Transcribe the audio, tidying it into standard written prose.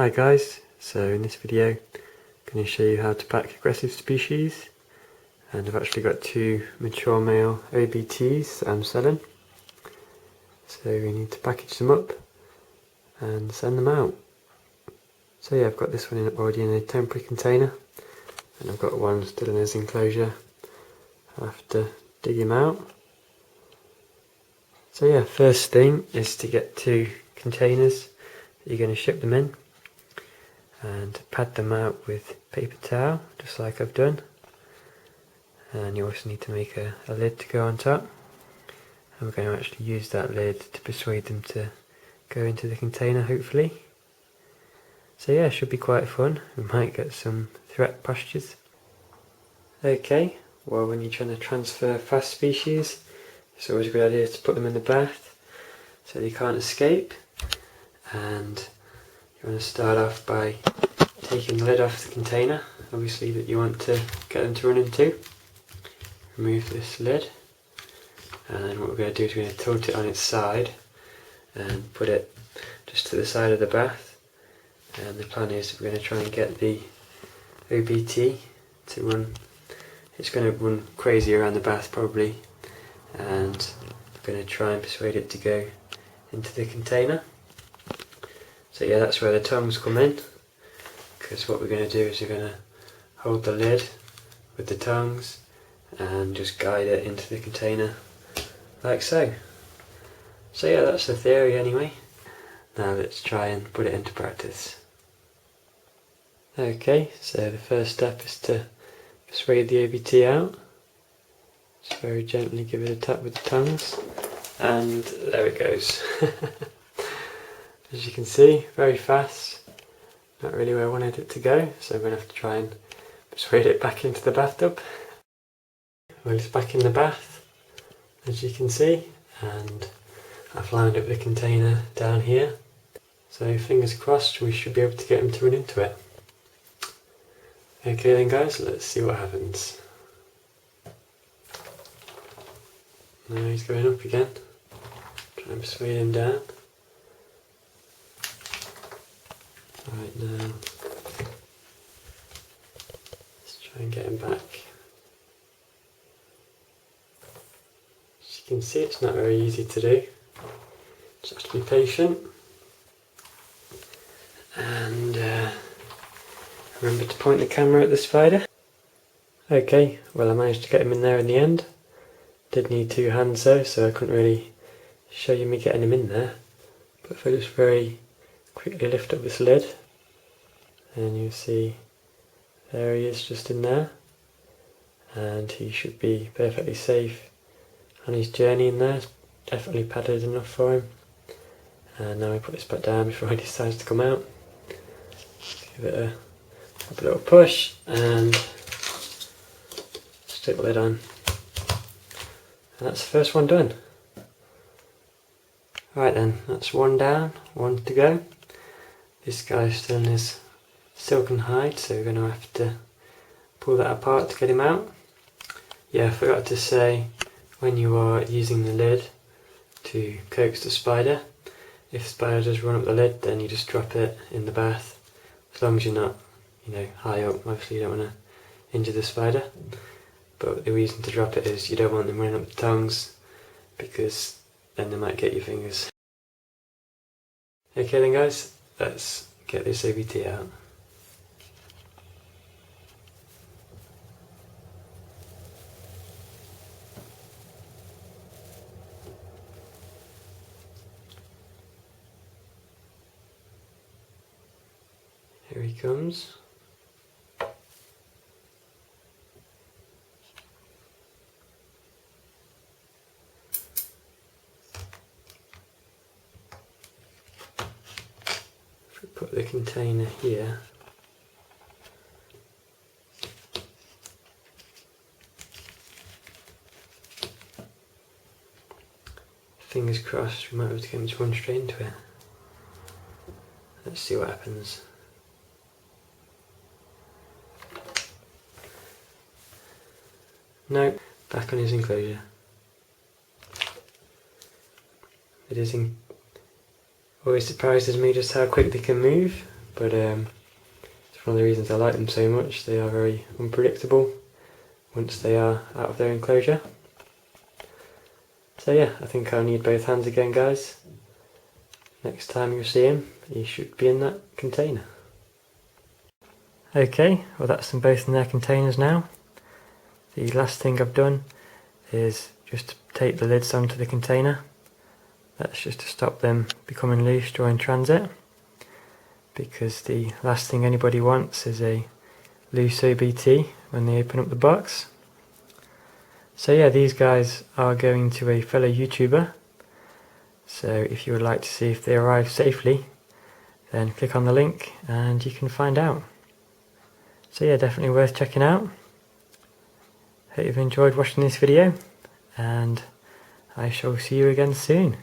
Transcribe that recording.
Hi guys, so in this video I'm going to show you how to pack aggressive species, and I've actually got two mature male OBTs that I'm selling. So we need to package them up and send them out. So yeah, I've got this one already in a temporary container, and I've got one still in his enclosure. I'll have to dig him out. So yeah, first thing is to get two containers that you're going to ship them in, and pad them out with paper towel, just like I've done. And you also need to make a lid to go on top, and we're going to actually use that lid to persuade them to go into the container, hopefully. So yeah, it should be quite fun. We might get some threat postures. Okay, well, when you're trying to transfer fast species, it's always a good idea to put them in the bath so they can't escape. And you want to start off by taking the lid off the container, obviously, that you want to get them to run into. Remove this lid, and then what we're going to do is we're going to tilt it on its side and put it just to the side of the bath. And the plan is we're going to try and get the OBT to run. It's going to run crazy around the bath probably, and we're going to try and persuade it to go into the container. So yeah, that's where the tongues come in, because what we're going to do is we're going to hold the lid with the tongues and just guide it into the container like so. So yeah, that's the theory anyway. Now let's try and put it into practice. Okay, so the first step is to persuade the OBT out. Just very gently give it a tap with the tongues, and there it goes. As you can see, very fast. Not really where I wanted it to go, so I'm going to have to try and persuade it back into the bathtub. Well, it's back in the bath, as you can see, and I've lined up the container down here. So fingers crossed we should be able to get him to run into it. Okay then guys, let's see what happens. Now he's going up again. Try and persuade him down. Right, now let's try and get him back. As you can see, it's not very easy to do. Just have to be patient. And remember to point the camera at the spider. Okay, well, I managed to get him in there in the end. Did need two hands though, so I couldn't really show you me getting him in there. But if I just very quickly lift up this lid, and you'll see there he is just in there, and he should be perfectly safe on his journey in there. It's definitely padded enough for him. And now we put this back down before he decides to come out. Give it a little push and stick the lid on. And that's the first one done. Right then, that's one down, one to go. This guy's still in his silken hide, so we're going to have to pull that apart to get him out. Yeah, I forgot to say, when you are using the lid to coax the spider, if the spider does run up the lid, then you just drop it in the bath. As long as you're not, high up. Obviously you don't want to injure the spider. But the reason to drop it is you don't want them running up the tongues, because then they might get your fingers. Okay then guys, let's get this OBT out. Here he comes. If we put the container here, fingers crossed we might be able to get him to run straight into it. Let's see what happens. No, back on his enclosure. It always surprises me just how quick they can move. but it's one of the reasons I like them so much. They are very unpredictable once they are out of their enclosure. So yeah, I think I'll need both hands again, guys. Next time you see him, he should be in that container. Okay, well that's them both in their containers now. The last thing I've done is just tape the lids onto the container. That's just to stop them becoming loose during transit, because the last thing anybody wants is a loose OBT when they open up the box. So yeah, these guys are going to a fellow YouTuber, so if you would like to see if they arrive safely, then click on the link and you can find out. So yeah, definitely worth checking out. Hope you've enjoyed watching this video, and I shall see you again soon.